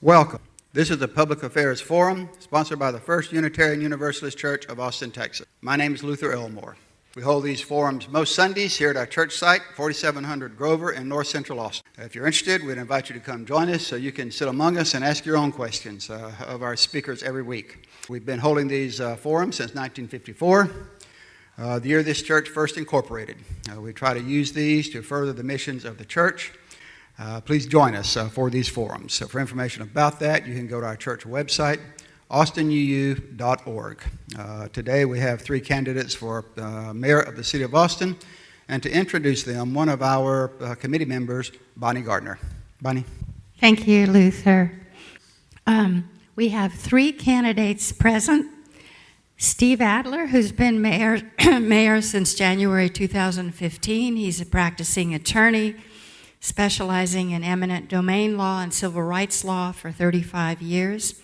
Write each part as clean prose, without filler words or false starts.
Welcome. This is the Public Affairs Forum, sponsored by the First Unitarian Universalist Church of Austin, Texas. My name is Luther Elmore. We hold these forums most Sundays here at our church site, 4700 Grover in North Central Austin. If you're interested, we'd invite you to come join us so you can sit among us and ask your own questions of our speakers every week. We've been holding these forums since 1954, the year this church first incorporated. We try to use these to further the missions of the church. Please join us for these forums. So for information about that, you can go to our church website, austinuu.org. Today we have three candidates for mayor of the city of Austin, and to introduce them, one of our committee members, Bonnie Gardner. Bonnie. Thank you, Luther. We have three candidates present. Steve Adler, who's been mayor since January 2015. He's a practicing attorney, specializing in eminent domain law and civil rights law for 35 years.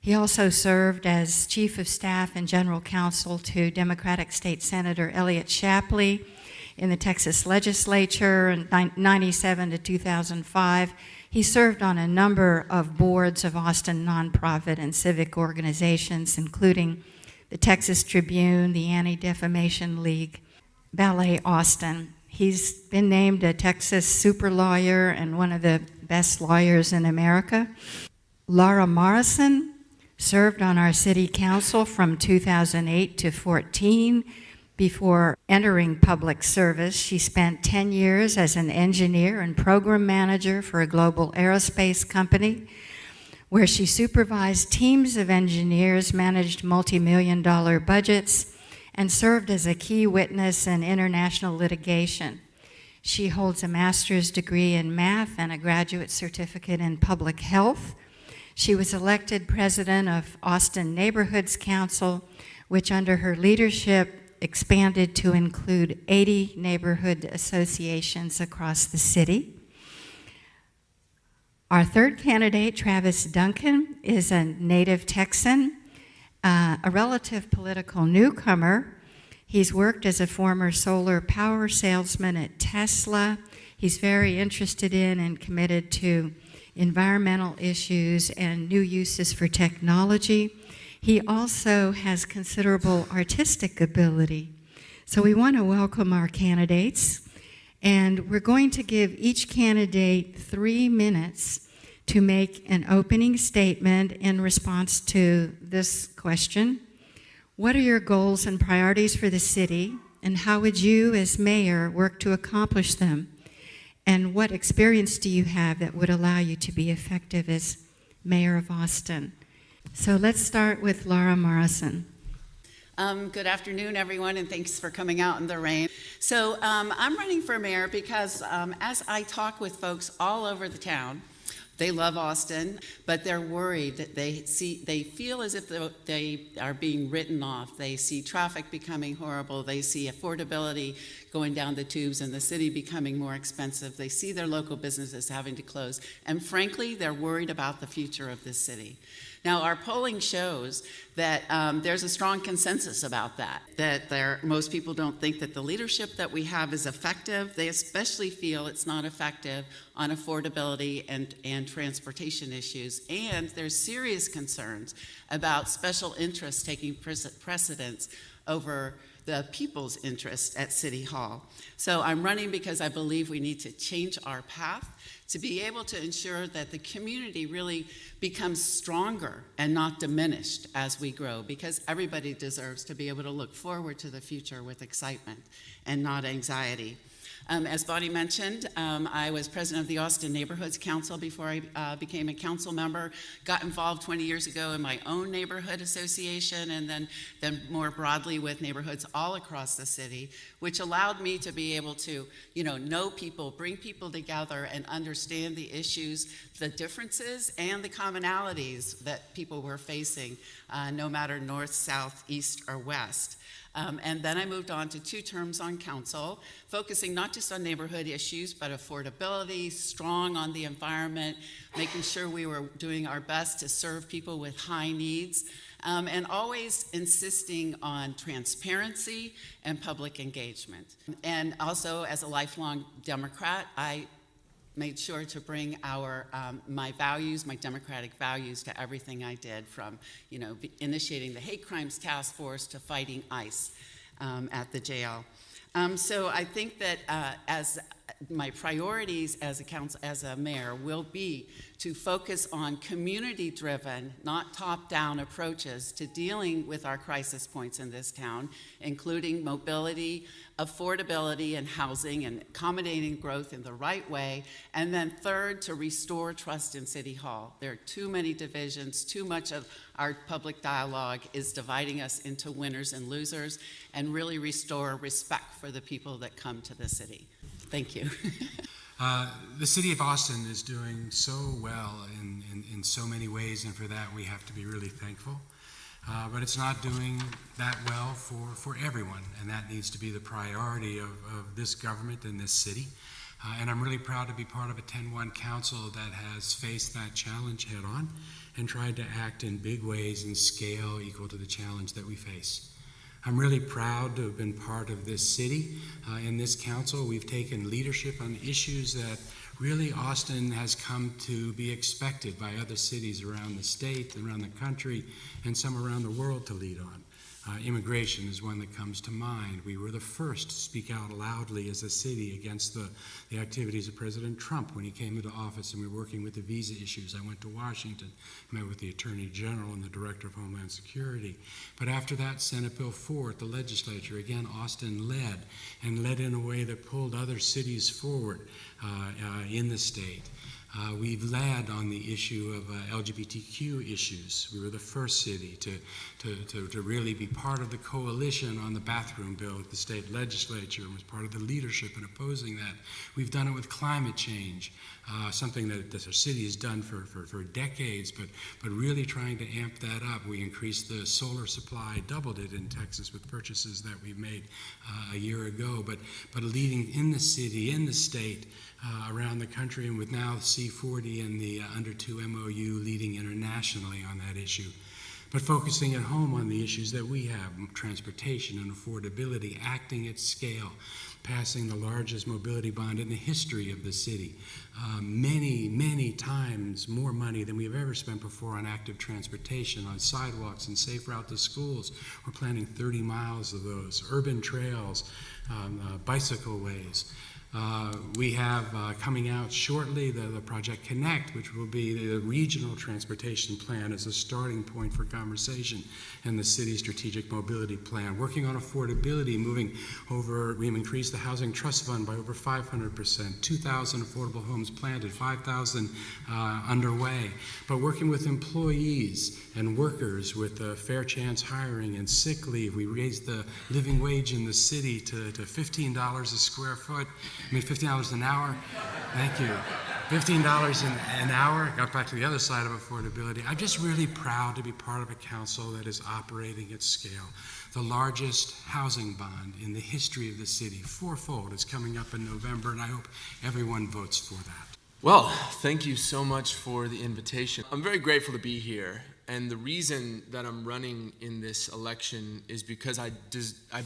He also served as chief of staff and general counsel to Democratic State Senator Elliott Shapley in the Texas legislature in 1997 to 2005. He served on a number of boards of Austin nonprofit and civic organizations, including the Texas Tribune, the Anti-Defamation League, Ballet Austin. He's been named a Texas super lawyer and one of the best lawyers in America. Laura Morrison served on our city council from 2008 to 14. Before entering public service, she spent 10 years as an engineer and program manager for a global aerospace company, where she supervised teams of engineers, managed multi-million-dollar budgets, and served as a key witness in international litigation. She holds a master's degree in math and a graduate certificate in public health. She was elected president of Austin Neighborhoods Council, which under her leadership expanded to include 80 neighborhood associations across the city. Our third candidate, Travis Duncan, is a native Texan, a relative political newcomer. He's worked as a former solar power salesman at Tesla. He's very interested in and committed to environmental issues and new uses for technology. He also has considerable artistic ability. So we want to welcome our candidates, and we're going to give each candidate 3 minutes to make an opening statement in response to this question. What are your goals and priorities for the city, and how would you as mayor work to accomplish them? And what experience do you have that would allow you to be effective as mayor of Austin? So let's start with Laura Morrison. Good afternoon, everyone, and thanks for coming out in the rain. So I'm running for mayor because as I talk with folks all over the town, they love Austin, but they're worried that they feel as if they are being written off. They see traffic becoming horrible. They see affordability going down the tubes and the city becoming more expensive. They see their local businesses having to close. And frankly, they're worried about the future of this city. Now, our polling shows that there's a strong consensus about that most people don't think that the leadership that we have is effective. They especially feel it's not effective on affordability and transportation issues. And there's serious concerns about special interests taking precedence over the people's interest at City Hall. So I'm running because I believe we need to change our path to be able to ensure that the community really becomes stronger and not diminished as we grow, because everybody deserves to be able to look forward to the future with excitement and not anxiety. As Bonnie mentioned, I was president of the Austin Neighborhoods Council before I became a council member. Got involved 20 years ago in my own neighborhood association, and then more broadly with neighborhoods all across the city, which allowed me to be able to, know people, bring people together, and understand the issues, the differences, and the commonalities that people were facing, no matter north, south, east, or west. And then I moved on to 2 terms on council, focusing not just on neighborhood issues, but affordability, strong on the environment, making sure we were doing our best to serve people with high needs, and always insisting on transparency and public engagement. And also, as a lifelong Democrat, I made sure to bring our my values, my democratic values, to everything I did, from initiating the hate crimes task force to fighting ICE at the jail. So I think that as my priorities as a mayor will be to focus on community-driven, not top-down approaches to dealing with our crisis points in this town, including mobility, affordability, and housing, and accommodating growth in the right way. And then third, to restore trust in City Hall. There are too many divisions. Too much of our public dialogue is dividing us into winners and losers, and really restore respect for the people that come to the city. Thank you. The city of Austin is doing so well in so many ways, and for that we have to be really thankful. But it's not doing that well for everyone, and that needs to be the priority of this government and this city. And I'm really proud to be part of a 10-1 council that has faced that challenge head on and tried to act in big ways and scale equal to the challenge that we face. I'm really proud to have been part of this city. In this council, we've taken leadership on issues that really Austin has come to be expected by other cities around the state, around the country, and some around the world to lead on. Immigration is one that comes to mind. We were the first to speak out loudly as a city against the activities of President Trump when he came into office, and we were working with the visa issues. I went to Washington, met with the Attorney General and the Director of Homeland Security. But after that, Senate Bill 4 at the legislature, again, Austin led in a way that pulled other cities forward in the state. We've led on the issue of LGBTQ issues. We were the first city to really be part of the coalition on the bathroom bill at the state legislature, and was part of the leadership in opposing that. We've done it with climate change, something that our city has done for decades, but really trying to amp that up. We increased the solar supply, doubled it in Texas with purchases that we made a year ago, but leading in the city, in the state, around the country, and with now C40 and the Under 2 MOU leading internationally on that issue. But focusing at home on the issues that we have, transportation and affordability, acting at scale, passing the largest mobility bond in the history of the city. Many times more money than we've ever spent before on active transportation, on sidewalks and safe route to schools. We're planning 30 miles of those, urban trails, bicycle ways. We have coming out shortly the Project Connect, which will be the regional transportation plan as a starting point for conversation, and the city's strategic mobility plan. Working on affordability, we've increased the Housing Trust Fund by over 500%, 2,000 affordable homes planted, 5,000 underway. But working with employees and workers with fair chance hiring and sick leave, we raised the living wage in the city to $15 a square foot. $15 an hour. Thank you. $15 an hour. Got back to the other side of affordability. I'm just really proud to be part of a council that is operating at scale. The largest housing bond in the history of the city, fourfold, is coming up in November, and I hope everyone votes for that. Well, thank you so much for the invitation. I'm very grateful to be here, and the reason that I'm running in this election is because I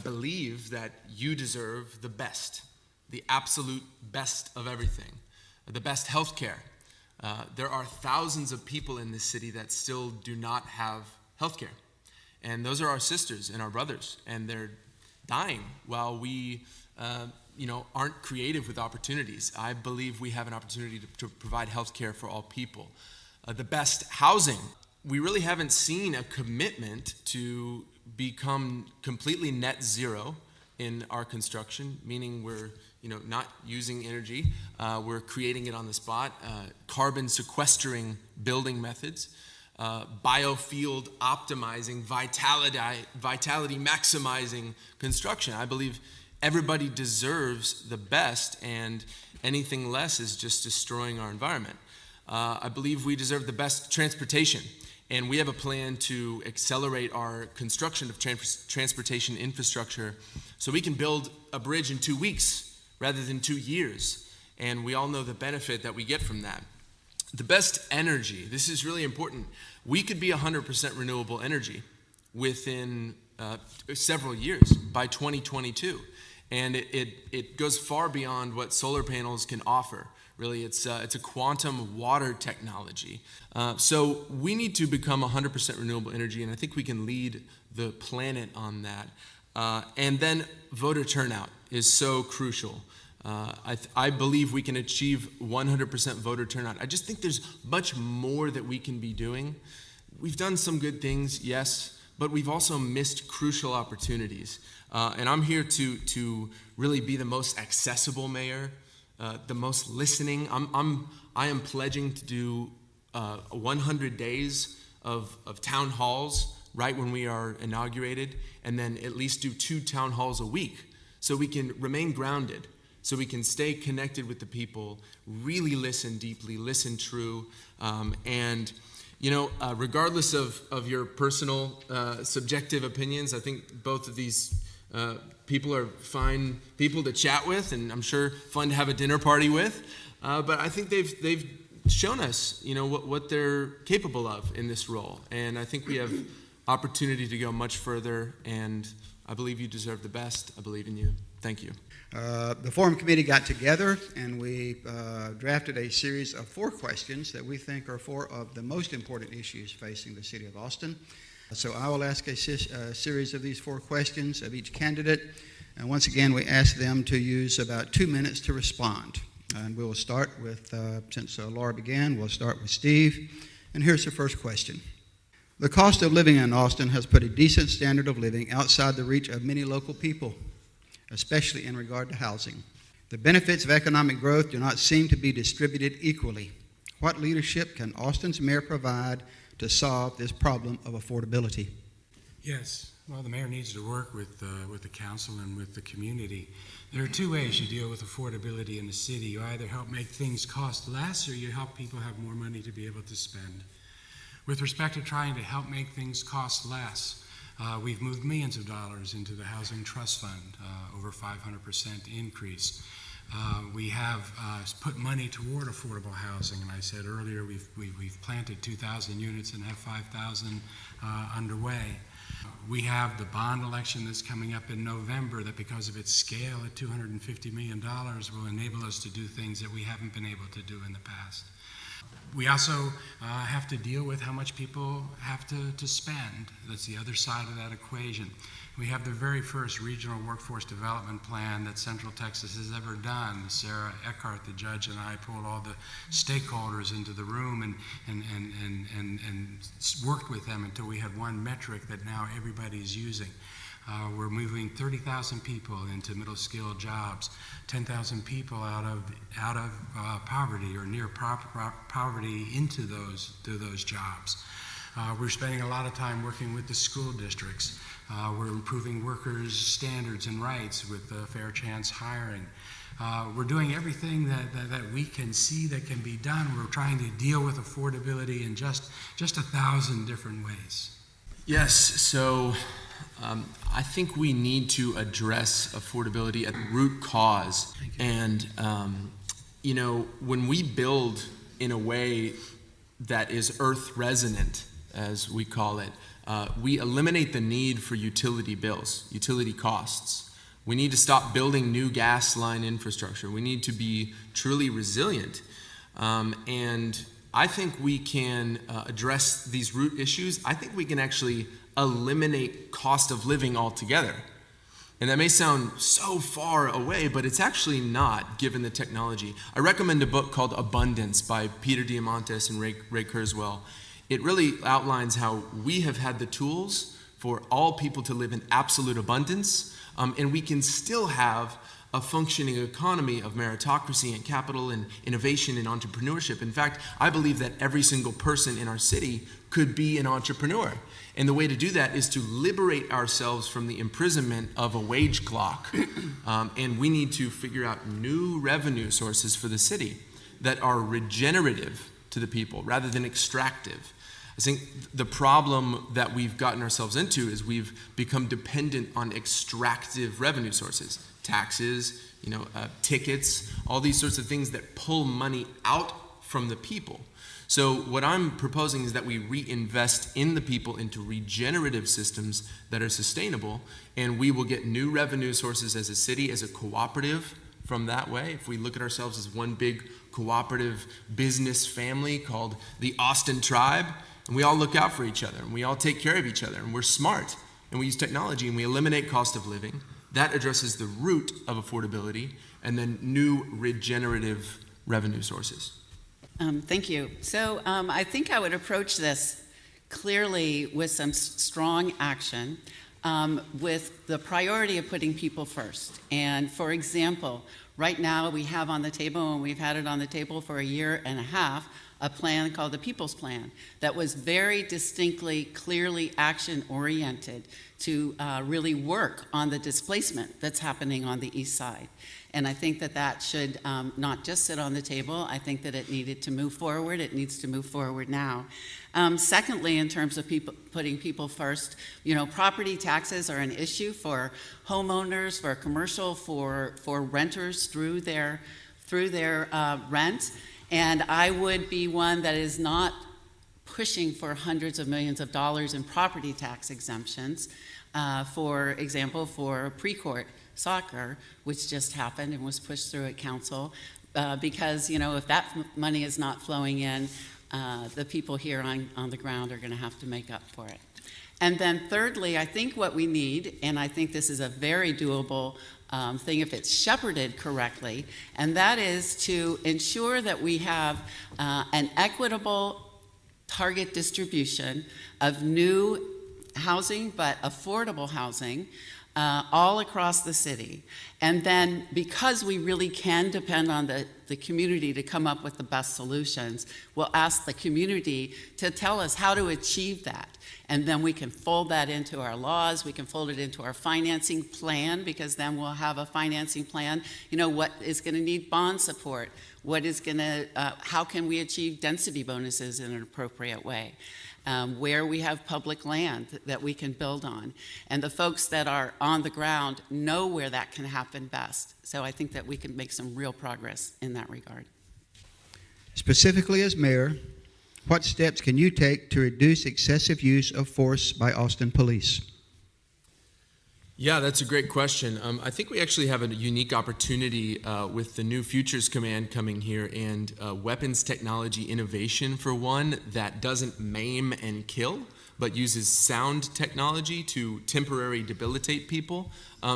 believe that you deserve the best. The absolute best of everything, the best health care. There are thousands of people in this city that still do not have health care. And those are our sisters and our brothers, and they're dying while we aren't creative with opportunities. I believe we have an opportunity to provide health care for all people. The best housing. We really haven't seen a commitment to become completely net zero in our construction, meaning we're not using energy, we're creating it on the spot, carbon sequestering building methods, biofield optimizing, vitality maximizing construction. I believe everybody deserves the best, and anything less is just destroying our environment. I believe we deserve the best transportation, and we have a plan to accelerate our construction of transportation infrastructure so we can build a bridge in 2 weeks rather than 2 years. And we all know the benefit that we get from that. The best energy, this is really important. We could be 100% renewable energy within several years, by 2022. And it goes far beyond what solar panels can offer. Really, it's a quantum water technology. So we need to become 100% renewable energy, and I think we can lead the planet on that. And then voter turnout is so crucial. I believe we can achieve 100% voter turnout. I just think there's much more that we can be doing. We've done some good things, yes, but we've also missed crucial opportunities. And I'm here to really be the most accessible mayor, the most listening. I am pledging to do 100 days of town halls right when we are inaugurated, and then at least do 2 town halls a week so we can remain grounded, so we can stay connected with the people, really listen deeply, listen true, and regardless of your personal subjective opinions, I think both of these people are fine people to chat with, and I'm sure fun to have a dinner party with. But I think they've shown us, what they're capable of in this role, and I think we have opportunity to go much further. And I believe you deserve the best. I believe in you. Thank you. The Forum Committee got together and we drafted a series of 4 questions that we think are 4 of the most important issues facing the city of Austin. So I will ask a series of these 4 questions of each candidate. And once again, we ask them to use about 2 minutes to respond. And we will start with, since Laura began, we'll start with Steve. And here's the first question. The cost of living in Austin has put a decent standard of living outside the reach of many local people, especially in regard to housing. The benefits of economic growth do not seem to be distributed equally. What leadership can Austin's mayor provide to solve this problem of affordability? Yes. Well, the mayor needs to work with the council and with the community. There are 2 ways you deal with affordability in the city. You either help make things cost less, or you help people have more money to be able to spend. With respect to trying to help make things cost less, we've moved millions of dollars into the Housing Trust Fund, over 500% increase. We have put money toward affordable housing, and I said earlier we've planted 2,000 units and have 5,000 underway. We have the bond election that's coming up in November that, because of its scale at $250 million, will enable us to do things that we haven't been able to do in the past. We also have to deal with how much people have to spend. That's the other side of that equation. We have the very first regional workforce development plan that Central Texas has ever done. Sarah Eckhart, the judge, and I pulled all the stakeholders into the room and worked with them until we had one metric that now everybody's using. We're moving 30,000 people into middle-skilled jobs, 10,000 people out of poverty or near poverty into those jobs. We're spending a lot of time working with the school districts. We're improving workers' standards and rights with fair chance hiring. We're doing everything that we can see that can be done. We're trying to deal with affordability in just 1,000 different ways. Yes, so I think we need to address affordability at root cause. And, when we build in a way that is earth resonant, as we call it, we eliminate the need for utility bills, utility costs. We need to stop building new gas line infrastructure. We need to be truly resilient. And I think we can address these root issues. I think we can actually eliminate cost of living altogether. And that may sound so far away, but it's actually not, given the technology. I recommend a book called Abundance by Peter Diamandis and Ray Kurzweil. It really outlines how we have had the tools for all people to live in absolute abundance, and we can still have a functioning economy of meritocracy and capital and innovation and entrepreneurship. In fact, I believe that every single person in our city could be an entrepreneur. And the way to do that is to liberate ourselves from the imprisonment of a wage clock. And we need to figure out new revenue sources for the city that are regenerative to the people rather than extractive. I think the problem that we've gotten ourselves into is we've become dependent on extractive revenue sources, taxes, tickets, all these sorts of things that pull money out from the people. So what I'm proposing is that we reinvest in the people into regenerative systems that are sustainable, and we will get new revenue sources as a city, as a cooperative from that way, if we look at ourselves as one big cooperative business family called the Austin Tribe, and we all look out for each other, and we all take care of each other, and we're smart, and we use technology, and we eliminate cost of living, that addresses the root of affordability, and then new regenerative revenue sources. Thank you. So I think I would approach this clearly with some strong action, with the priority of putting people first. And for example, right now we have on the table, and we've had it on the table for a year and a half, a plan called the People's Plan that was very distinctly, clearly action-oriented to really work on the displacement that's happening on the east side. And I think that that should not just sit on the table. I think that it needed to move forward. It needs to move forward now. Secondly, in terms of putting people first, property taxes are an issue for homeowners, for commercial, for renters through their rent. And I would be one that is not pushing for hundreds of millions of dollars in property tax exemptions, for example, for pre-court soccer, which just happened and was pushed through at council, because if that money is not flowing in, the people here on the ground are going to have to make up for it. And then thirdly, I think what we need, and I think this is a very doable thing if it's shepherded correctly, and that is to ensure that we have an equitable target distribution of new housing, but affordable housing, all across the city. And then because we really can depend on the community to come up with the best solutions, we'll ask the community to tell us how to achieve that. And then we can fold that into our laws, we can fold it into our financing plan, because then we'll have a financing plan, what is gonna need bond support, what is gonna, how can we achieve density bonuses in an appropriate way? Where we have public land that we can build on. And the folks that are on the ground know where that can happen best. So I think that we can make some real progress in that regard. Specifically as mayor, what steps can you take to reduce excessive use of force by Austin police? Yeah, that's a great question. I think we actually have a unique opportunity with the new Futures Command coming here, and weapons technology innovation for one that doesn't maim and kill, but uses sound technology to temporarily debilitate people.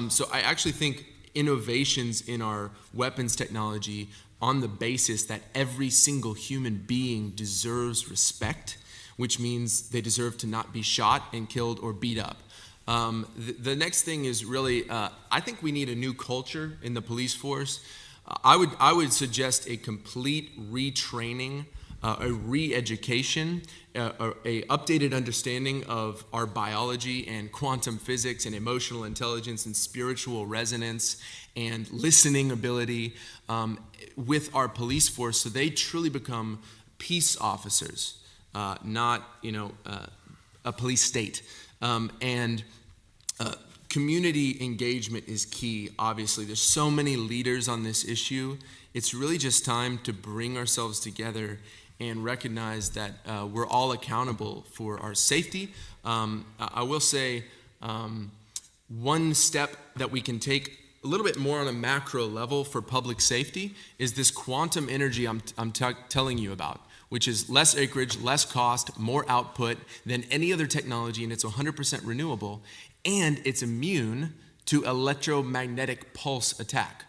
So I actually think innovations in our weapons technology on the basis that every single human being deserves respect, which means they deserve to not be shot and killed or beat up. The next thing is really, I think we need a new culture in the police force. I would suggest a complete retraining, a re-education, a updated understanding of our biology and quantum physics and emotional intelligence and spiritual resonance and listening ability with our police force, so they truly become peace officers, not a police state. Community engagement is key, obviously. There's so many leaders on this issue. It's really just time to bring ourselves together and recognize that we're all accountable for our safety. I will say one step that we can take a little bit more on a macro level for public safety is this quantum energy I'm telling you about, which is less acreage, less cost, more output than any other technology, and it's 100% renewable, and it's immune to electromagnetic pulse attack,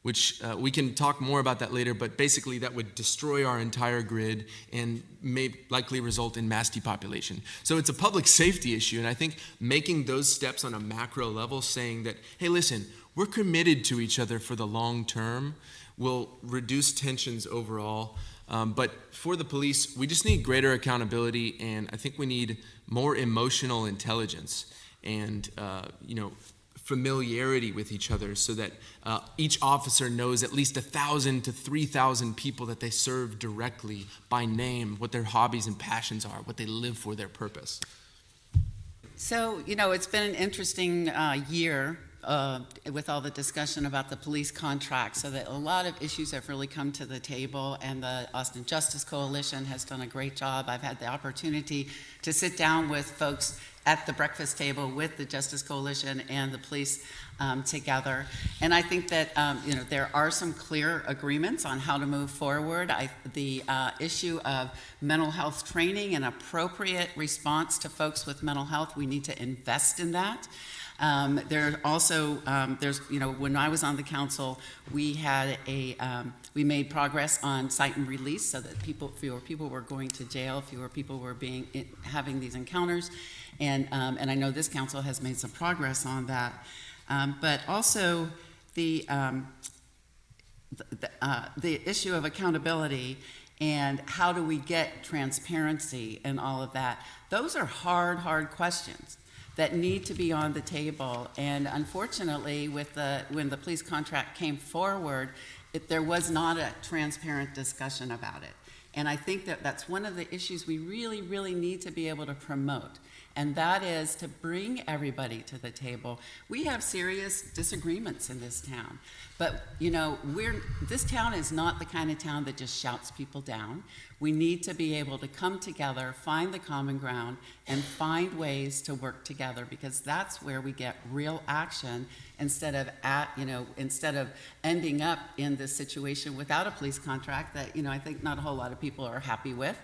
which we can talk more about that later, but basically that would destroy our entire grid and may likely result in mass depopulation. So it's a public safety issue, and I think making those steps on a macro level, saying that, hey, listen, we're committed to each other for the long term, will reduce tensions overall. But for the police, we just need greater accountability, and I think we need more emotional intelligence and familiarity with each other, so that each officer knows at least 1,000 to 3,000 people that they serve directly by name, what their hobbies and passions are, what they live for, their purpose. So, it's been an interesting year with all the discussion about the police contract, so that a lot of issues have really come to the table, and the Austin Justice Coalition has done a great job. I've had the opportunity to sit down with folks at the breakfast table with the Justice Coalition and the police together. And I think that there are some clear agreements on how to move forward. The issue of mental health training and appropriate response to folks with mental health, we need to invest in that. There also, when I was on the council, we had we made progress on cite and release so that fewer people were going to jail, fewer people were having these encounters, and I know this council has made some progress on that. But also the issue of accountability and how do we get transparency and all of that. Those are hard questions that need to be on the table. And unfortunately, when the police contract came forward, there was not a transparent discussion about it. And I think that that's one of the issues we really need to be able to promote. And that is to bring everybody to the table. We have serious disagreements in this town, but this town is not the kind of town that just shouts people down. We need to be able to come together, find the common ground, and find ways to work together, because that's where we get real action instead of ending up in this situation without a police contract that I think not a whole lot of people are happy with.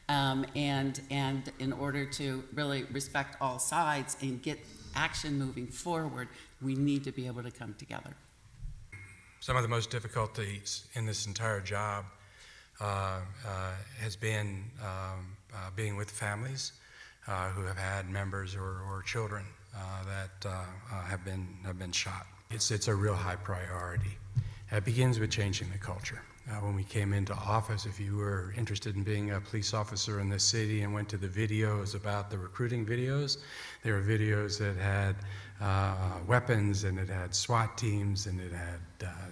And in order to really respect all sides and get action moving forward, we need to be able to come together. Some of the most difficulties in this entire job has been being with families who have had members or children that have been shot. It's a real high priority. It begins with changing the culture. When we came into office, if you were interested in being a police officer in this city and went to the videos about the recruiting videos, there were videos that had weapons, and it had SWAT teams, and it had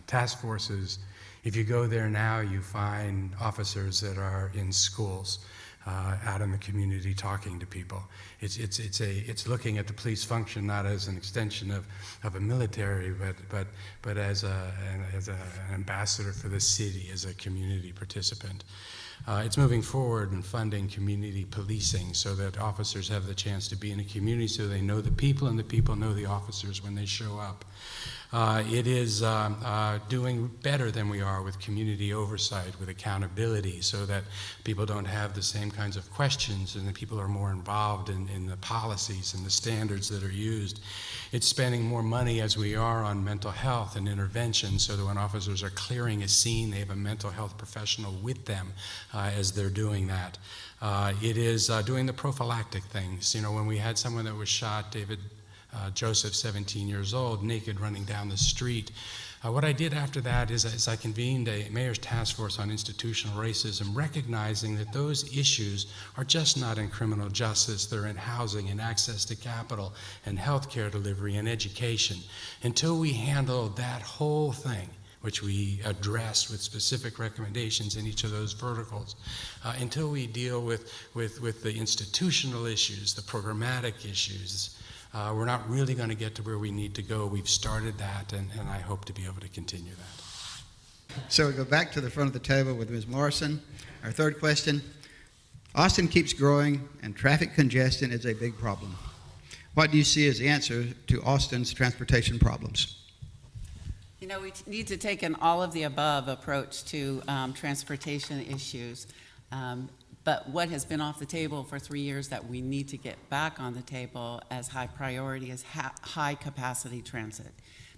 task forces. If you go there now, you find officers that are in schools, out in the community talking to people. It's looking at the police function not as an extension of a military, but as an ambassador for the city, as a community participant. It's moving forward and funding community policing so that officers have the chance to be in a community so they know the people and the people know the officers when they show up. It is doing better than we are with community oversight, with accountability, so that people don't have the same kinds of questions and that people are more involved in the policies and the standards that are used. It's spending more money as we are on mental health and intervention so that when officers are clearing a scene, they have a mental health professional with them as they're doing that. It is doing the prophylactic things. When we had someone that was shot, Joseph, 17 years old, naked, running down the street. What I did after that is I convened a mayor's task force on institutional racism, recognizing that those issues are just not in criminal justice. They're in housing and access to capital and healthcare delivery and education. Until we handle that whole thing, which we address with specific recommendations in each of those verticals, until we deal with the institutional issues, the programmatic issues, we're not really going to get to where we need to go. We've started that, and I hope to be able to continue that. So we go back to the front of the table with Ms. Morrison. Our third question: Austin keeps growing, and traffic congestion is a big problem. What do you see as the answer to Austin's transportation problems? We need to take an all-of-the-above approach to transportation issues. But what has been off the table for 3 years that we need to get back on the table as high priority is high-capacity transit.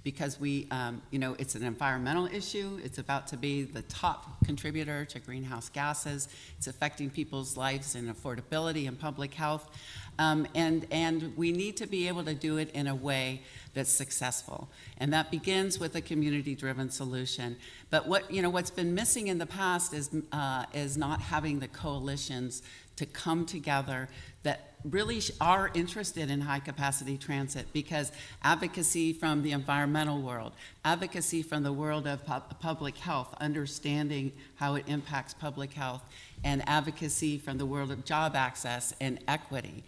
Because it's an environmental issue. It's about to be the top contributor to greenhouse gases. It's affecting people's lives and affordability and public health. And we need to be able to do it in a way that's successful. And that begins with a community-driven solution. But what's been missing in the past is not having the coalitions to come together that really are interested in high-capacity transit, because advocacy from the environmental world, advocacy from the world of public health, understanding how it impacts public health, and advocacy from the world of job access and equity.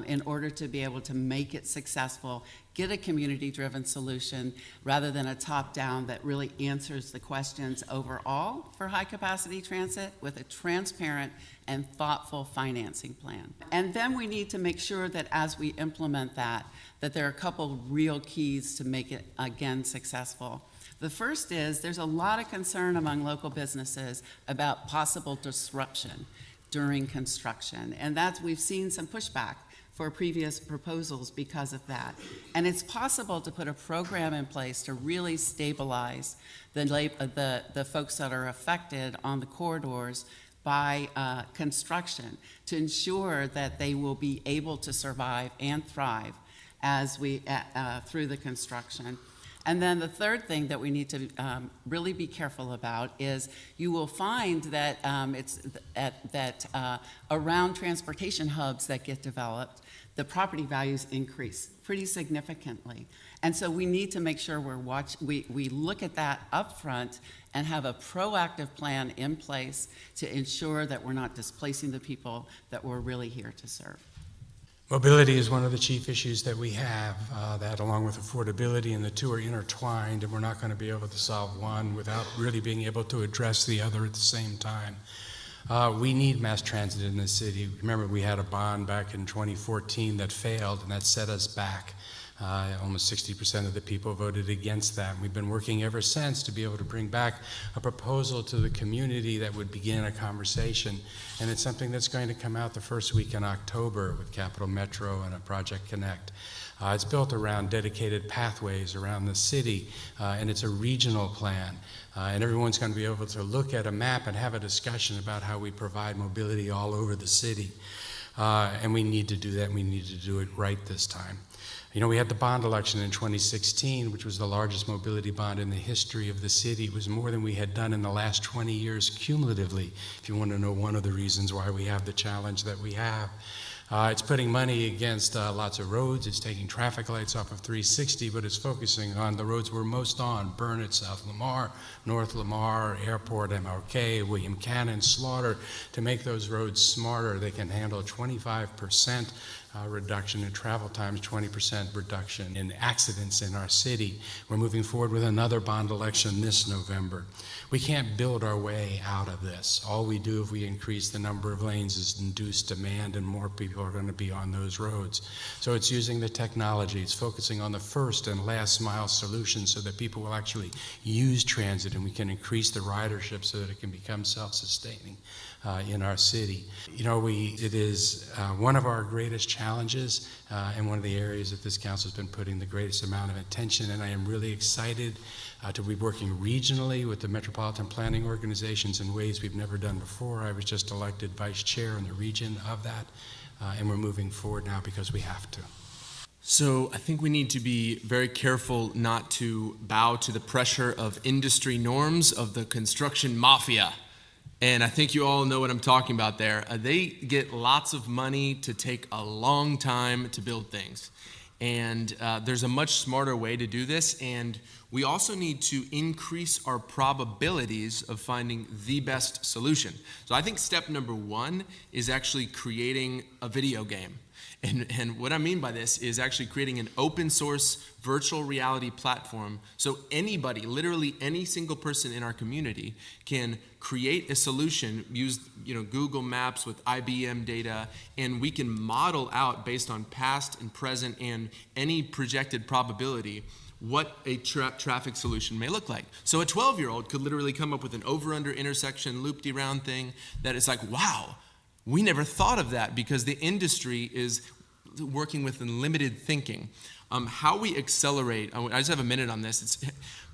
in order to be able to make it successful, get a community-driven solution rather than a top-down that really answers the questions overall for high-capacity transit with a transparent and thoughtful financing plan. And then we need to make sure that as we implement that there are a couple real keys to make it, again, successful. The first is there's a lot of concern among local businesses about possible disruption during construction, and we've seen some pushback for previous proposals because of that. And it's possible to put a program in place to really stabilize the folks that are affected on the corridors by construction to ensure that they will be able to survive and thrive as we through the construction. And then the third thing that we need to really be careful about is you will find that around transportation hubs that get developed, the property values increase pretty significantly. And so we need to make sure we look at that up front and have a proactive plan in place to ensure that we're not displacing the people that we're really here to serve. Mobility is one of the chief issues that we have, that along with affordability, and the two are intertwined, and we're not going to be able to solve one without really being able to address the other at the same time. We need mass transit in this city. Remember, we had a bond back in 2014 that failed, and that set us back. Almost 60% of the people voted against that. We've been working ever since to be able to bring back a proposal to the community that would begin a conversation. And it's something that's going to come out the first week in October with Capital Metro and a Project Connect. It's built around dedicated pathways around the city, and it's a regional plan. And everyone's going to be able to look at a map and have a discussion about how we provide mobility all over the city. And we need to do that, and we need to do it right this time. You know, we had the bond election in 2016, which was the largest mobility bond in the history of the city. It was more than we had done in the last 20 years cumulatively, if you want to know one of the reasons why we have the challenge that we have. It's putting money against lots of roads. It's taking traffic lights off of 360, but it's focusing on the roads we're most on: Burnett, South Lamar, North Lamar, Airport, MLK, William Cannon, Slaughter, to make those roads smarter. They can handle 25% reduction in travel times, 20% reduction in accidents in our city. We're moving forward with another bond election this November. We can't build our way out of this. All we do if we increase the number of lanes is induce demand, and more people are going to be on those roads. So it's using the technology. It's focusing on the first and last mile solutions so that people will actually use transit, and we can increase the ridership so that it can become self-sustaining in our city. You know, it is one of our greatest challenges and one of the areas that this council has been putting the greatest amount of attention, and I am really excited to be working regionally with the metropolitan planning organizations in ways we've never done before. I was just elected vice chair in the region of that, and we're moving forward now because we have to. So I think we need to be very careful not to bow to the pressure of industry norms of the construction mafia. And I think you all know what I'm talking about there. They get lots of money to take a long time to build things. And there's a much smarter way to do this. And we also need to increase our probabilities of finding the best solution. So I think step number one is actually creating a video game. And what I mean by this is actually creating an open source virtual reality platform so anybody, literally any single person in our community, can create a solution, use Google Maps with IBM data, and we can model out based on past and present and any projected probability what a traffic solution may look like. So a 12-year-old could literally come up with an over-under intersection loop-de-round thing that is like, wow, we never thought of that because the industry is working with limited thinking. How we accelerate, I just have a minute on this,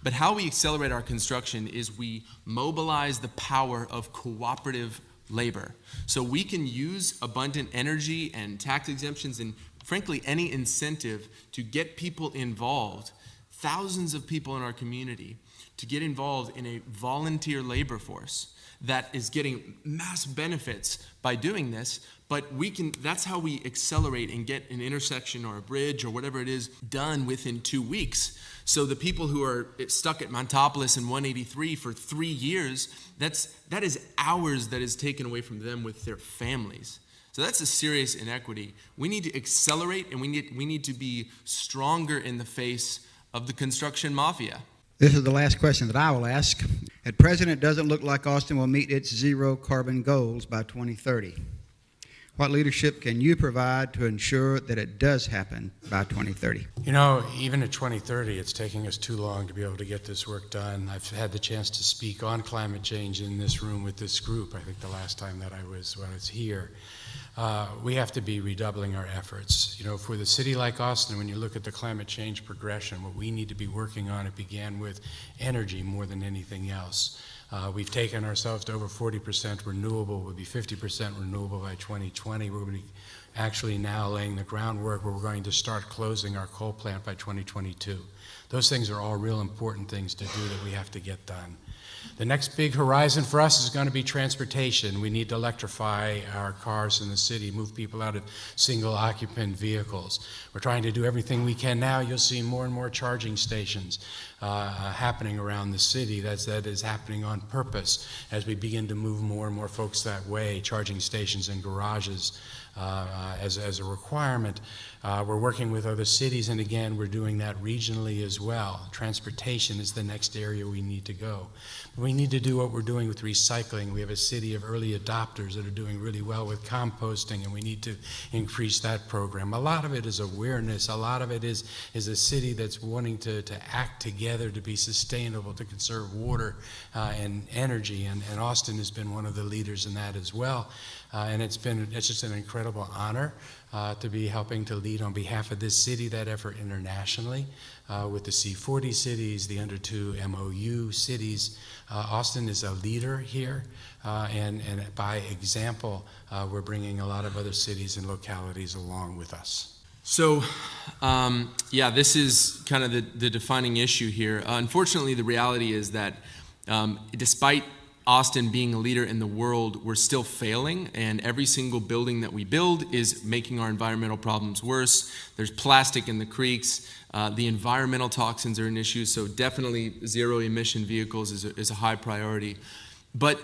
but how we accelerate our construction is we mobilize the power of cooperative labor. So we can use abundant energy and tax exemptions and frankly any incentive to get people involved, thousands of people in our community, to get involved in a volunteer labor force that is getting mass benefits by doing this, but that's how we accelerate and get an intersection or a bridge or whatever it is done within 2 weeks. So the people who are stuck at Montopolis and 183 for 3 years, that is hours that is taken away from them with their families. So that's a serious inequity. We need to accelerate, and we need to be stronger in the face of the construction mafia. This is the last question that I will ask. At present, it doesn't look like Austin will meet its zero carbon goals by 2030. What leadership can you provide to ensure that it does happen by 2030? You know, even at 2030, it's taking us too long to be able to get this work done. I've had the chance to speak on climate change in this room with this group, I think the last time that I was here. We have to be redoubling our efforts. You know, for the city like Austin, when you look at the climate change progression, what we need to be working on, it began with energy more than anything else. We've taken ourselves to over 40% renewable. We'll be 50% renewable by 2020. We're going to be actually now laying the groundwork where we're going to start closing our coal plant by 2022. Those things are all real important things to do that we have to get done. The next big horizon for us is going to be transportation. We need to electrify our cars in the city, move people out of single occupant vehicles. We're trying to do everything we can now. You'll see more and more charging stations happening around the city. That is happening on purpose as we begin to move more and more folks that way, charging stations and garages as a requirement. We're working with other cities, and again, we're doing that regionally as well. Transportation is the next area we need to go. We need to do what we're doing with recycling. We have a city of early adopters that are doing really well with composting, and we need to increase that program. A lot of it is awareness. A lot of it is a city that's wanting to act together to be sustainable, to conserve water and energy, and Austin has been one of the leaders in that as well. And it's just an incredible honor to be helping to lead on behalf of this city that effort internationally with the C40 cities, the under 2 MOU cities. Austin is a leader here, and by example, we're bringing a lot of other cities and localities along with us. So, yeah, this is kind of the defining issue here. Unfortunately, the reality is that despite Austin being a leader in the world, we're still failing, and every single building that we build is making our environmental problems worse. There's plastic in the creeks. The environmental toxins are an issue, so definitely zero emission vehicles is a high priority. But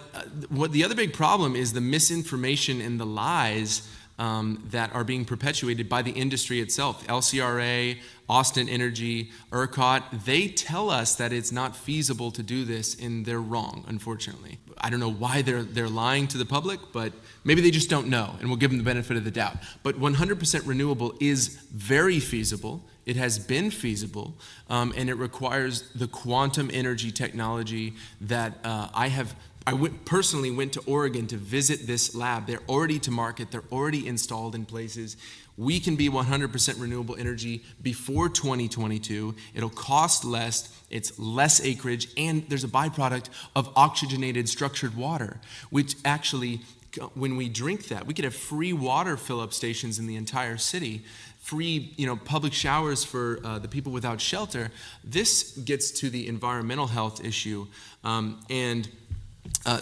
what the other big problem is the misinformation and the lies that are being perpetuated by the industry itself. LCRA, Austin Energy, ERCOT, they tell us that it's not feasible to do this, and they're wrong, unfortunately. I don't know why they're lying to the public, but maybe they just don't know, and we'll give them the benefit of the doubt. But 100% renewable is very feasible. It has been feasible, and it requires the quantum energy technology that I personally went to Oregon to visit this lab. They're already to market. They're already installed in places. We can be 100% renewable energy before 2022. It'll cost less. It's less acreage. And there's a byproduct of oxygenated structured water, which actually, when we drink that, we could have free water fill-up stations in the entire city, free, public showers for the people without shelter. This gets to the environmental health issue.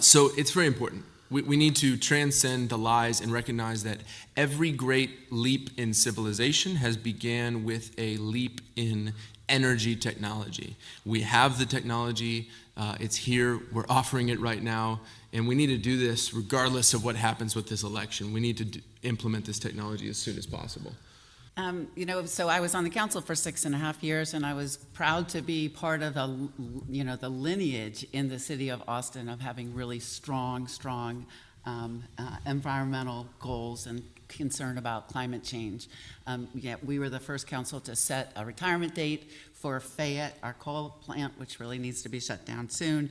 So it's very important. We need to transcend the lies and recognize that every great leap in civilization has began with a leap in energy technology. We have the technology. It's here. We're offering it right now. And we need to do this regardless of what happens with this election. We need to implement this technology as soon as possible. So I was on the council for 6.5 years, and I was proud to be part of the lineage in the city of Austin of having really strong environmental goals and concern about climate change. We were the first council to set a retirement date for Fayette, our coal plant, which really needs to be shut down soon.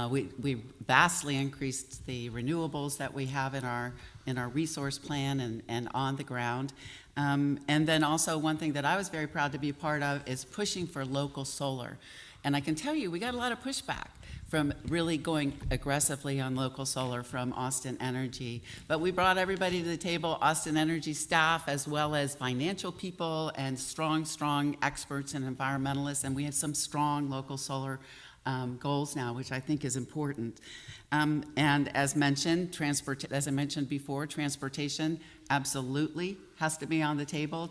We vastly increased the renewables that we have in our resource plan and on the ground. And then also one thing that I was very proud to be a part of is pushing for local solar. And I can tell you, we got a lot of pushback from really going aggressively on local solar from Austin Energy. But we brought everybody to the table, Austin Energy staff, as well as financial people and strong experts and environmentalists. And we have some strong local solar goals now, which I think is important. And as mentioned, as I mentioned before, transportation absolutely has to be on the table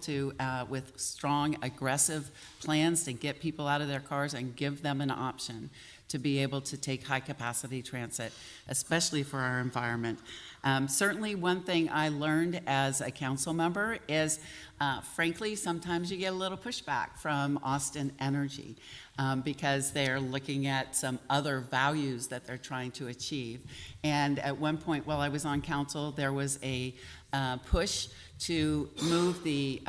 with strong, aggressive plans to get people out of their cars and give them an option to be able to take high-capacity transit, especially for our environment. Certainly, one thing I learned as a council member is, frankly, sometimes you get a little pushback from Austin Energy because they're looking at some other values that they're trying to achieve. And at one point while I was on council, there was a push to move the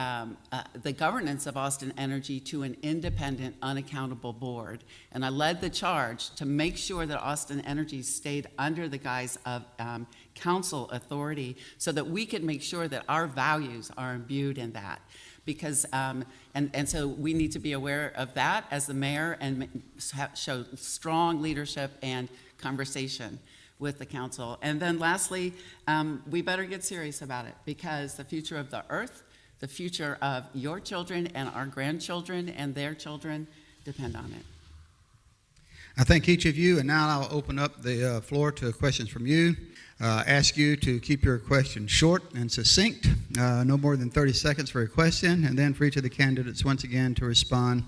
governance of Austin Energy to an independent, unaccountable board. And I led the charge to make sure that Austin Energy stayed under the guise of council authority so that we could make sure that our values are imbued in that. Because, and so we need to be aware of that as the mayor and show strong leadership and conversation with the council. And then lastly, we better get serious about it, because the future of the earth, the future of your children and our grandchildren and their children depend on it. I thank each of you, and now I'll open up the floor to questions from you. Ask you to keep your questions short and succinct, no more than 30 seconds for a question, and then for each of the candidates once again to respond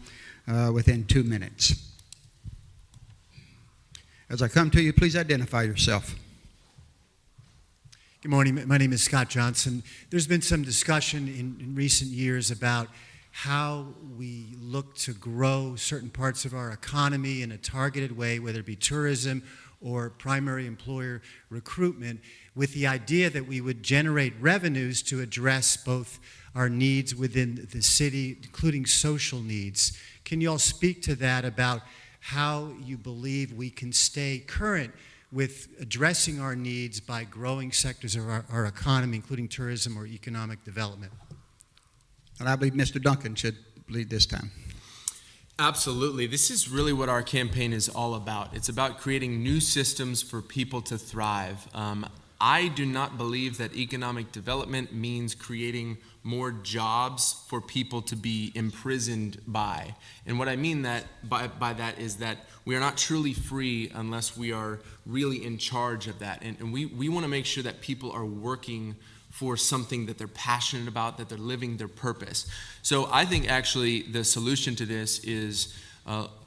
within 2 minutes. As I come to you, please identify yourself. Good morning. My name is Scott Johnson. There's been some discussion in recent years about how we look to grow certain parts of our economy in a targeted way, whether it be tourism or primary employer recruitment, with the idea that we would generate revenues to address both our needs within the city, including social needs. Can you all speak to that, about how you believe we can stay current with addressing our needs by growing sectors of our economy, including tourism or economic development? And I believe Mr. Duncan should lead this time. Absolutely. This is really what our campaign is all about. It's about creating new systems for people to thrive. I do not believe that economic development means creating more jobs for people to be imprisoned by. And what I mean by that is that we are not truly free unless we are really in charge of that. And we want to make sure that people are working for something that they're passionate about, that they're living their purpose. So I think actually the solution to this is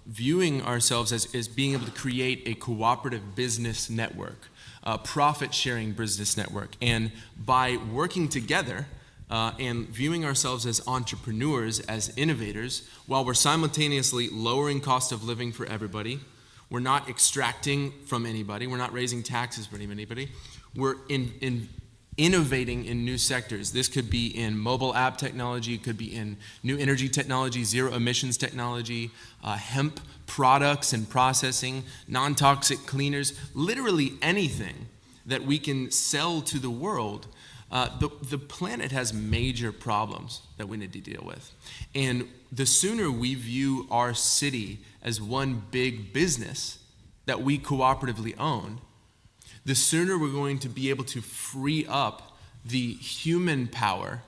viewing ourselves as being able to create a cooperative business network, a profit-sharing business network. And by working together and viewing ourselves as entrepreneurs, as innovators, while we're simultaneously lowering cost of living for everybody, we're not extracting from anybody, we're not raising taxes for anybody, we're innovating in new sectors. This could be in mobile app technology, it could be in new energy technology, zero emissions technology, hemp products and processing, non-toxic cleaners, literally anything that we can sell to the world. The planet has major problems that we need to deal with. And the sooner we view our city as one big business that we cooperatively own, the sooner we're going to be able to free up the human power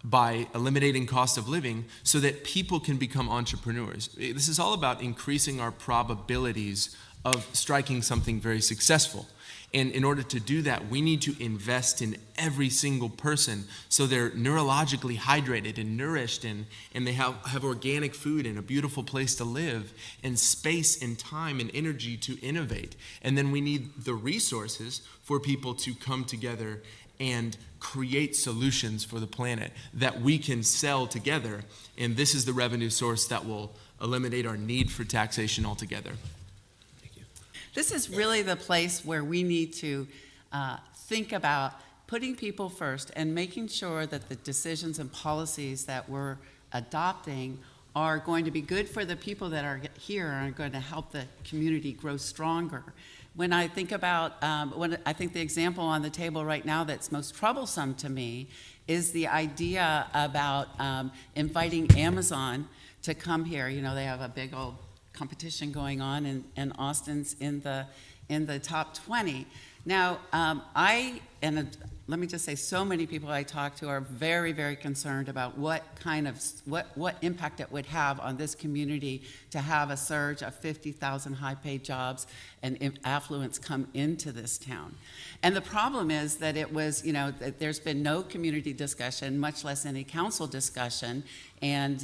by eliminating cost of living so that people can become entrepreneurs. This is all about increasing our probabilities of striking something very successful. And in order to do that, we need to invest in every single person so they're neurologically hydrated and nourished, and they have organic food and a beautiful place to live and space and time and energy to innovate. And then we need the resources for people to come together and create solutions for the planet that we can sell together. And this is the revenue source that will eliminate our need for taxation altogether. This is really the place where we need to think about putting people first and making sure that the decisions and policies that we're adopting are going to be good for the people that are here and are going to help the community grow stronger. When I think about, I think the example on the table right now that's most troublesome to me is the idea about inviting Amazon to come here. You know, they have a big old competition going on, and Austin's in the top 20. Now, I let me just say, so many people I talk to are very, very concerned about what impact it would have on this community to have a surge of 50,000 high-paid jobs and affluence come into this town. And the problem is that it was, that there's been no community discussion, much less any council discussion, and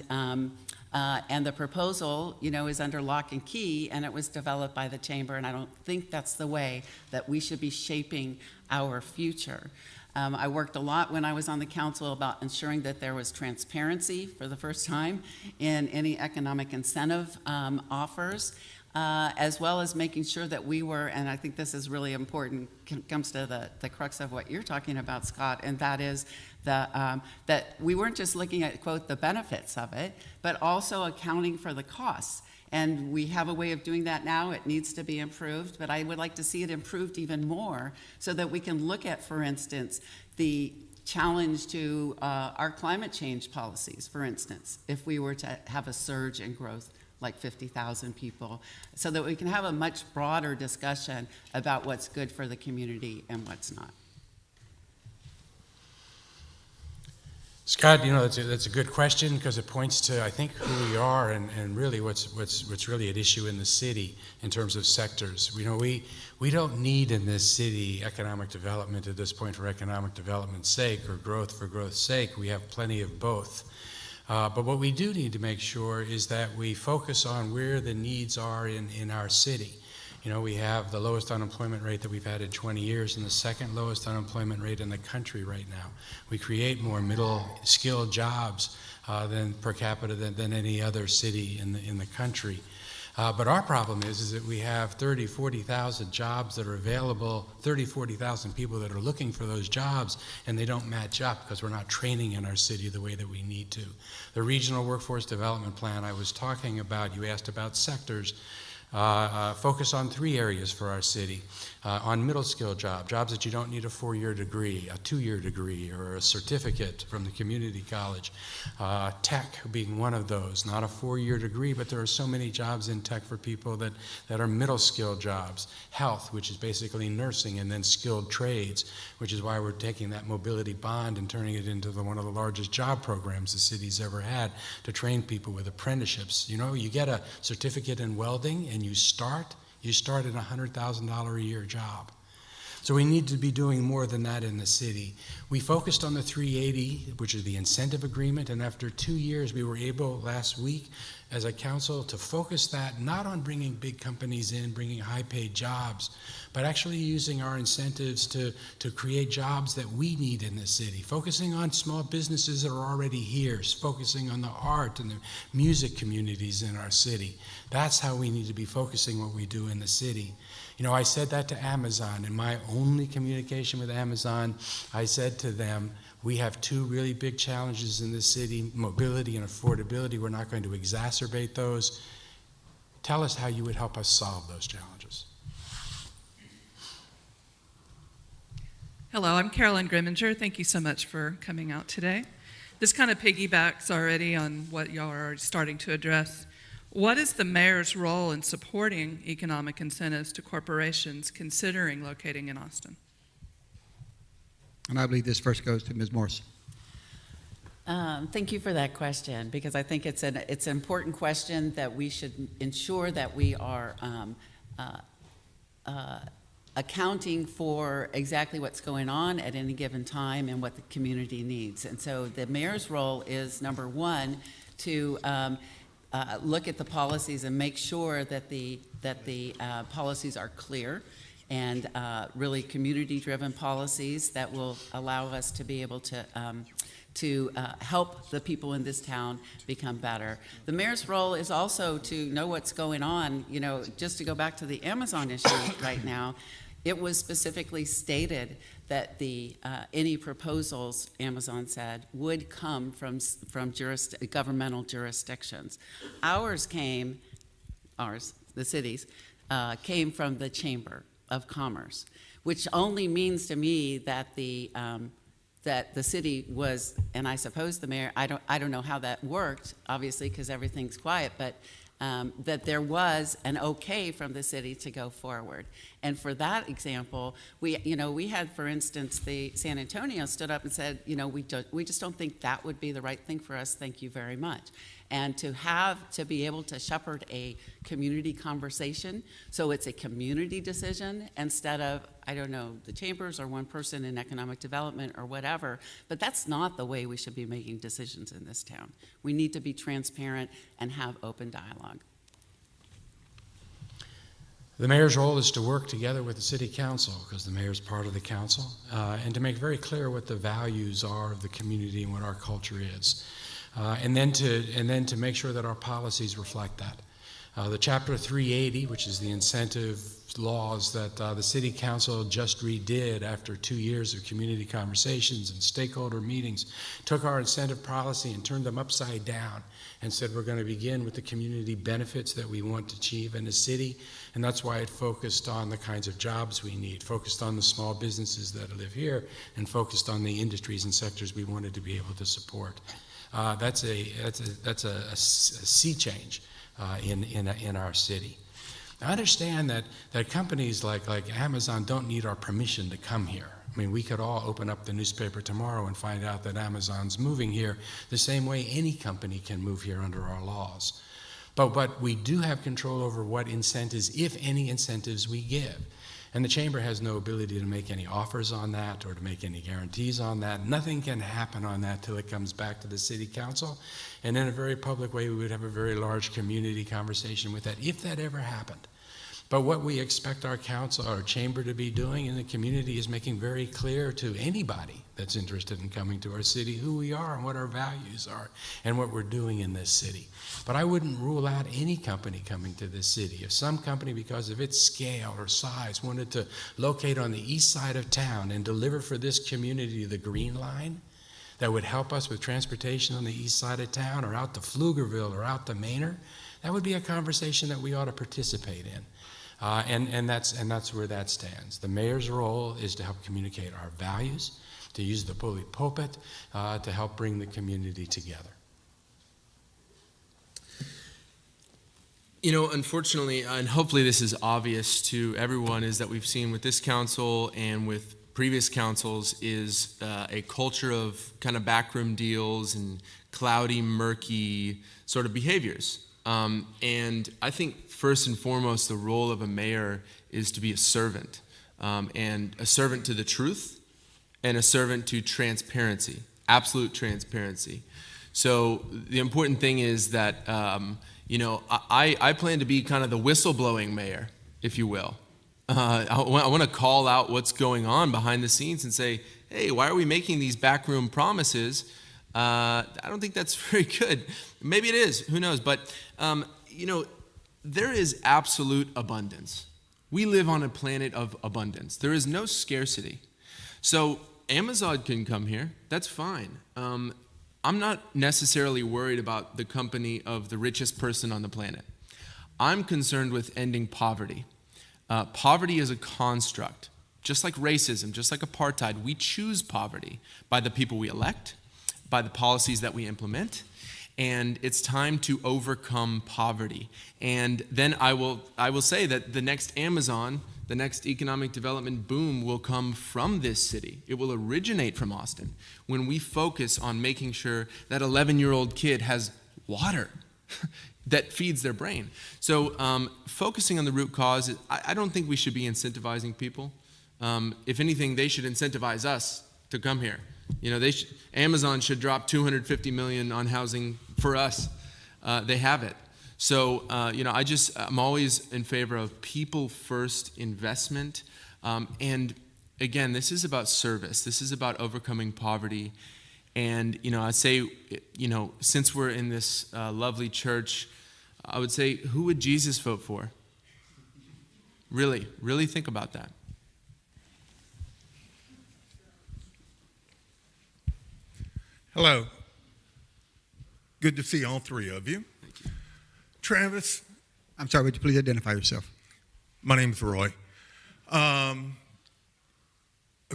the proposal, is under lock and key, and it was developed by the chamber, and I don't think that's the way that we should be shaping our future. I worked a lot when I was on the council about ensuring that there was transparency for the first time in any economic incentive offers, as well as making sure that we were, and I think this is really important, comes to the crux of what you're talking about, Scott, and that is that we weren't just looking at, quote, the benefits of it, but also accounting for the costs. And we have a way of doing that now. It needs to be improved, but I would like to see it improved even more so that we can look at, for instance, the challenge to our climate change policies, for instance, if we were to have a surge in growth like 50,000 people, so that we can have a much broader discussion about what's good for the community and what's not. Scott, that's a good question because it points to, I think, who we are and really what's really at issue in the city in terms of sectors. We don't need in this city economic development at this point for economic development's sake or growth for growth's sake. We have plenty of both. But what we do need to make sure is that we focus on where the needs are in our city. We have the lowest unemployment rate that we've had in 20 years and the second lowest unemployment rate in the country right now. We create more middle-skilled jobs than per capita than any other city in the country. But our problem is that we have 30, 40,000 jobs that are available, 30, 40,000 people that are looking for those jobs, and they don't match up because we're not training in our city the way that we need to. The Regional Workforce Development Plan I was talking about, you asked about sectors, focus on 3 areas for our city. On middle skill jobs that you don't need a 4-year degree, a 2-year degree, or a certificate from the community college. Tech being one of those, not a 4-year degree, but there are so many jobs in tech for people that are middle skill jobs. Health, which is basically nursing, and then skilled trades, which is why we're taking that mobility bond and turning it into one of the largest job programs the city's ever had to train people with apprenticeships. You get a certificate in welding and you start at a $100,000 a year job. So we need to be doing more than that in the city. We focused on the 380, which is the incentive agreement, and after 2 years, we were able last week as a council to focus that not on bringing big companies in, bringing high-paid jobs, but actually using our incentives to create jobs that we need in the city, focusing on small businesses that are already here, focusing on the art and the music communities in our city. That's how we need to be focusing what we do in the city. I said that to Amazon. In my only communication with Amazon, I said to them, we have 2 really big challenges in this city, mobility and affordability. We're not going to exacerbate those. Tell us how you would help us solve those challenges. Hello, I'm Carolyn Grimminger. Thank you so much for coming out today. This kind of piggybacks already on what y'all are already starting to address. What is the mayor's role in supporting economic incentives to corporations considering locating in Austin? And I believe this first goes to Ms. Morrison. Thank you for that question, because I think it's an important question that we should ensure that we are accounting for exactly what's going on at any given time and what the community needs. And so the mayor's role is, number one, to look at the policies and make sure that the policies are clear and really community-driven policies that will allow us to be able to help the people in this town become better. The mayor's role is also to know what's going on. Just to go back to the Amazon issue right now, it was specifically stated that any proposals, Amazon said, would come from governmental jurisdictions. The cities, came from the Chamber of Commerce, which only means to me that the city was, and I suppose the mayor, I don't know how that worked, obviously, because everything's quiet, but that there was an okay from the city to go forward. And for that example, we had, for instance, the San Antonio stood up and said, we just don't think that would be the right thing for us. Thank you very much. And to be able to shepherd a community conversation, so it's a community decision instead of, I don't know, the chambers or one person in economic development or whatever, but that's not the way we should be making decisions in this town. We need to be transparent and have open dialogue. The mayor's role is to work together with the city council, because the mayor's part of the council, and to make very clear what the values are of the community and what our culture is. And then to make sure that our policies reflect that. The Chapter 380, which is the incentive laws that the City Council just redid after 2 years of community conversations and stakeholder meetings, took our incentive policy and turned them upside down and said we're going to begin with the community benefits that we want to achieve in the city, and that's why it focused on the kinds of jobs we need, focused on the small businesses that live here, and focused on the industries and sectors we wanted to be able to support. That's a sea change in our city. I understand that companies like Amazon don't need our permission to come here. I mean, we could all open up the newspaper tomorrow and find out that Amazon's moving here the same way any company can move here under our laws. But we do have control over what incentives, if any incentives, we give. And the chamber has no ability to make any offers on that or to make any guarantees on that. Nothing can happen on that till it comes back to the city council. And in a very public way, we would have a very large community conversation with that, if that ever happened. But what we expect our council, our chamber, to be doing in the community is making very clear to anybody that's interested in coming to our city who we are and what our values are and what we're doing in this city. But I wouldn't rule out any company coming to this city. If some company, because of its scale or size, wanted to locate on the east side of town and deliver for this community the Green Line, that would help us with transportation on the east side of town, or out to Pflugerville or out to Manor, that would be a conversation that we ought to participate in. And that's where that stands. The mayor's role is to help communicate our values, to use the bully pulpit to help bring the community together. Unfortunately, and hopefully this is obvious to everyone, is that we've seen with this council and with previous councils is a culture of kind of backroom deals and cloudy, murky sort of behaviors. And I think first and foremost, the role of a mayor is to be a servant, and a servant to the truth and a servant to transparency, absolute transparency. So the important thing is that, I plan to be kind of the whistleblowing mayor, if you will. I want to call out what's going on behind the scenes and say, hey, why are we making these backroom promises? I don't think that's very good. Maybe it is, who knows? But, there is absolute abundance. We live on a planet of abundance. There is no scarcity. So Amazon can come here, that's fine. I'm not necessarily worried about the company of the richest person on the planet. I'm concerned with ending poverty. Poverty is a construct. Just like racism, just like apartheid, we choose poverty by the people we elect, by the policies that we implement, and it's time to overcome poverty. And then I will say that the next Amazon, the next economic development boom will come from this city. It will originate from Austin when we focus on making sure that 11-year-old kid has water that feeds their brain. So focusing on the root cause, I don't think we should be incentivizing people. If anything, they should incentivize us to come here. Amazon should drop $250 million on housing for us. They have it. So, I'm always in favor of people-first investment. And again, this is about service. This is about overcoming poverty. And, I'd say, since we're in this lovely church, I would say, who would Jesus vote for? Really, really think about that. Hello. Good to see all three of you. Thank you. Travis. I'm sorry, would you please identify yourself? My name's Roy. A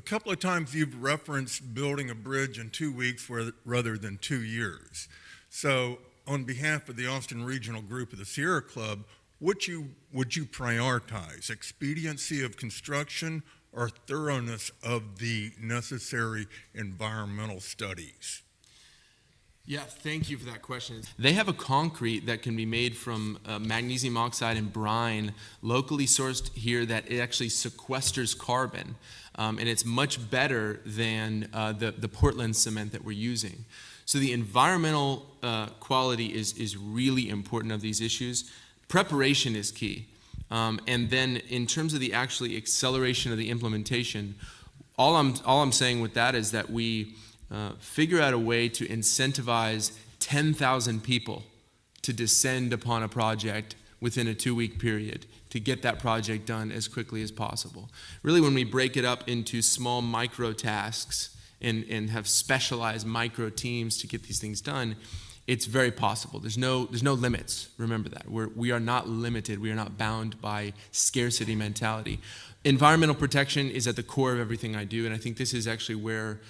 couple of times you've referenced building a bridge in 2 weeks rather than 2 years. So on behalf of the Austin Regional Group of the Sierra Club, would you prioritize expediency of construction or thoroughness of the necessary environmental studies? Yeah, thank you for that question. They have a concrete that can be made from magnesium oxide and brine, locally sourced here, that it actually sequesters carbon. And it's much better than the Portland cement that we're using. So the environmental quality is really important of these issues. Preparation is key. And then in terms of the actually acceleration of the implementation, all I'm saying with that is that we figure out a way to incentivize 10,000 people to descend upon a project within a 2-week period to get that project done as quickly as possible. Really, when we break it up into small micro tasks and have specialized micro teams to get these things done, it's very possible. There's no limits. Remember that. We are not limited. We are not bound by scarcity mentality. Environmental protection is at the core of everything I do, and I think this is actually where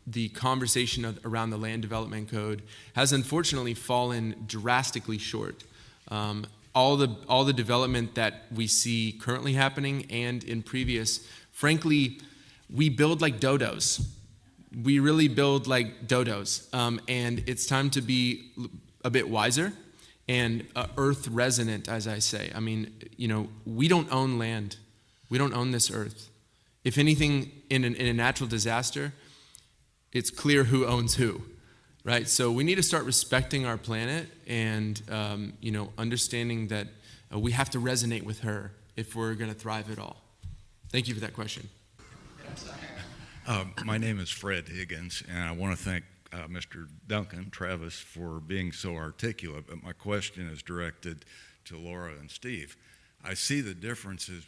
the conversation around the land development code has unfortunately fallen drastically short. All the development that we see currently happening and in previous, frankly, we build like dodos. We really build like dodos, and it's time to be a bit wiser and earth resonant, as I say. I mean, we don't own land. We don't own this earth. If anything, in a natural disaster, it's clear who owns who, right? So we need to start respecting our planet and, understanding that we have to resonate with her if we're going to thrive at all. Thank you for that question. My name is Fred Higgins, and I want to thank Mr. Duncan, Travis, for being so articulate, but my question is directed to Laura and Steve. I see the differences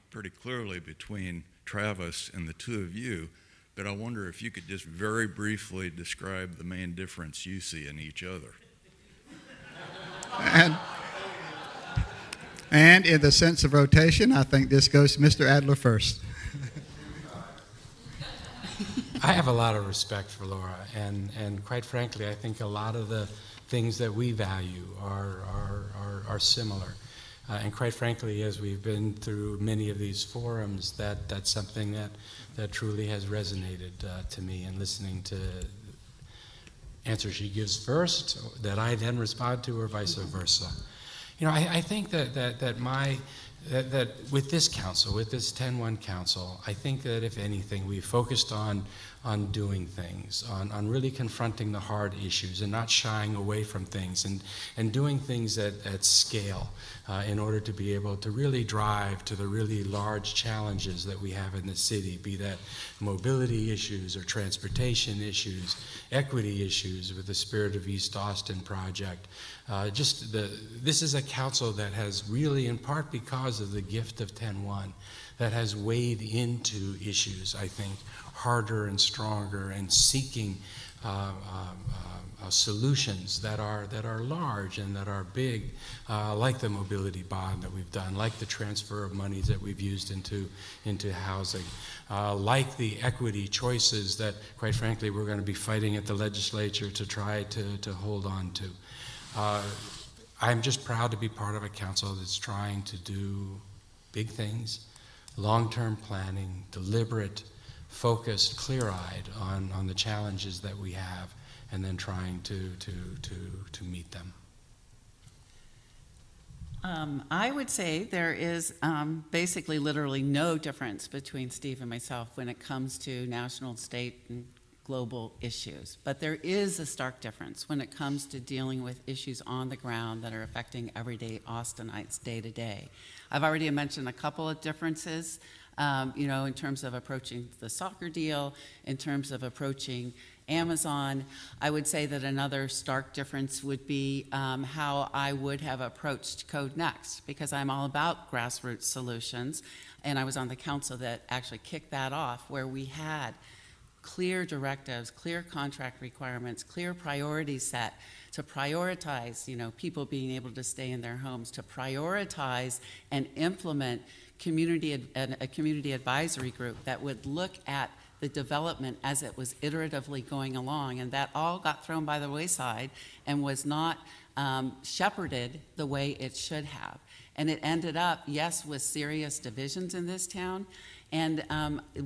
pretty clearly between Travis and the two of you, but I wonder if you could just very briefly describe the main difference you see in each other. And in the sense of rotation, I think this goes to Mr. Adler first. I have a lot of respect for Laura, and quite frankly, I think a lot of the things that we value are similar. And quite frankly, as we've been through many of these forums, that's something that truly has resonated to me, and listening to answers she gives first that I then respond to, or vice versa. I think that with this council, with this 10-1 council, I think that if anything, we focused on doing things, on really confronting the hard issues and not shying away from things, and doing things at scale in order to be able to really drive to the really large challenges that we have in the city, be that mobility issues or transportation issues, equity issues with the Spirit of East Austin project. This is a council that has really, in part because of the gift of 10-1, that has weighed into issues, I think, harder and stronger, and seeking solutions that are large and that are big, like the mobility bond that we've done, like the transfer of monies that we've used into housing, like the equity choices that, quite frankly, we're going to be fighting at the legislature to try to hold on to. I'm just proud to be part of a council that's trying to do big things, long-term planning, deliberate, focused, clear-eyed on the challenges that we have, and then trying to meet them. I would say there is basically literally no difference between Steve and myself when it comes to national, state, and global issues. But there is a stark difference when it comes to dealing with issues on the ground that are affecting everyday Austinites day to day. I've already mentioned a couple of differences, in terms of approaching the soccer deal, in terms of approaching Amazon. I would say that another stark difference would be how I would have approached Code Next, because I'm all about grassroots solutions, and I was on the council that actually kicked that off, where we had clear directives, clear contract requirements, clear priorities set to prioritize, people being able to stay in their homes, to prioritize and implement a community advisory group that would look at the development as it was iteratively going along, and that all got thrown by the wayside and was not shepherded the way it should have. And it ended up, yes, with serious divisions in this town, and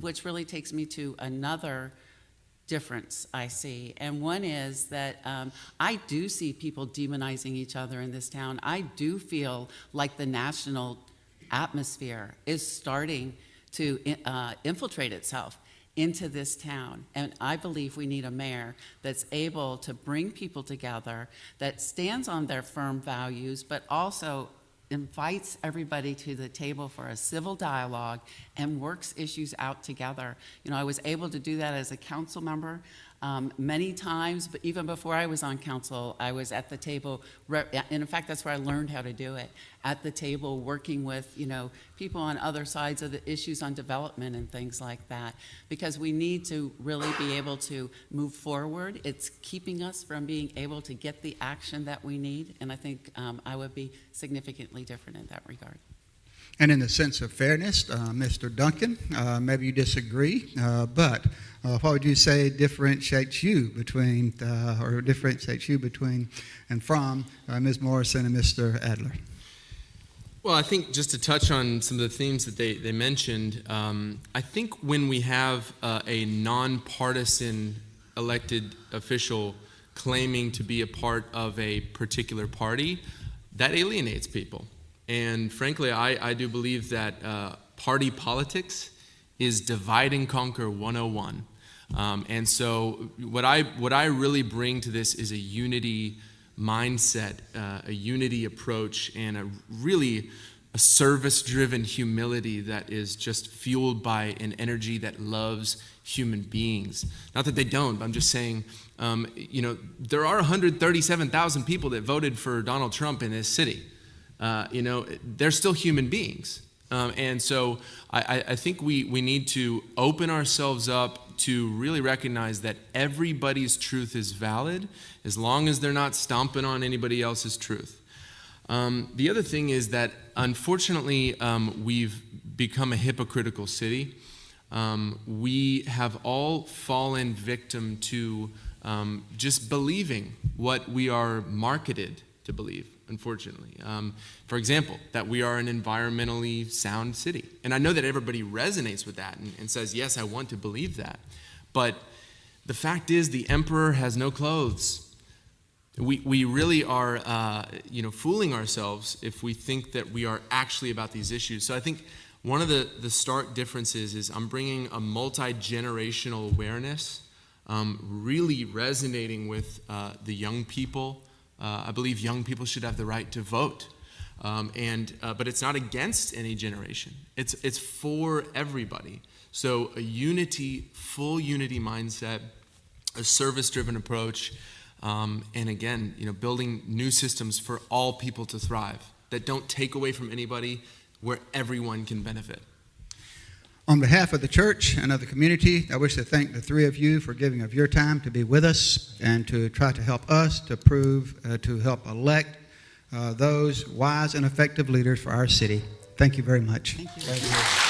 which really takes me to another difference I see. And one is that I do see people demonizing each other in this town. I do feel like the national atmosphere is starting to infiltrate itself into this town. And I believe we need a mayor that's able to bring people together, that stands on their firm values, but also invites everybody to the table for a civil dialogue and works issues out together. You know, I was able to do that as a council member many times, but even before I was on council, I was at the table, and in fact, that's where I learned how to do it, at the table working with, you know, people on other sides of the issues on development and things like that, because we need to really be able to move forward. It's keeping us from being able to get the action that we need, and I think I would be significantly different in that regard. And in the sense of fairness, Mr. Duncan, maybe you disagree, but what would you say differentiates you between, and from Ms. Morrison and Mr. Adler? Well, I think just to touch on some of the themes that they mentioned, I think when we have a nonpartisan elected official claiming to be a part of a particular party, that alienates people. And frankly, I do believe that party politics is divide and conquer 101. And so what I really bring to this is a unity mindset, a unity approach, and a service-driven humility that is just fueled by an energy that loves human beings. Not that they don't, but I'm just saying, you know, there are 137,000 people that voted for Donald Trump in this city. You know, they're still human beings. And so I think we need to open ourselves up to really recognize that everybody's truth is valid as long as they're not stomping on anybody else's truth. The other thing is that, unfortunately, we've become a hypocritical city. We have all fallen victim to just believing what we are marketed to believe, unfortunately. For example, that we are an environmentally sound city. And I know that everybody resonates with that and says, yes, I want to believe that. But the fact is, the emperor has no clothes. We really are, you know, fooling ourselves if we think that we are actually about these issues. So I think one of the stark differences is I'm bringing a multi-generational awareness, really resonating with the young people. I believe young people should have the right to vote, but it's not against any generation. It's for everybody. So a full unity mindset, a service-driven approach, and again, you know, building new systems for all people to thrive that don't take away from anybody, where everyone can benefit. On behalf of the church and of the community, I wish to thank the three of you for giving of your time to be with us and to try to help us to help elect those wise and effective leaders for our city. Thank you very much. Thank you.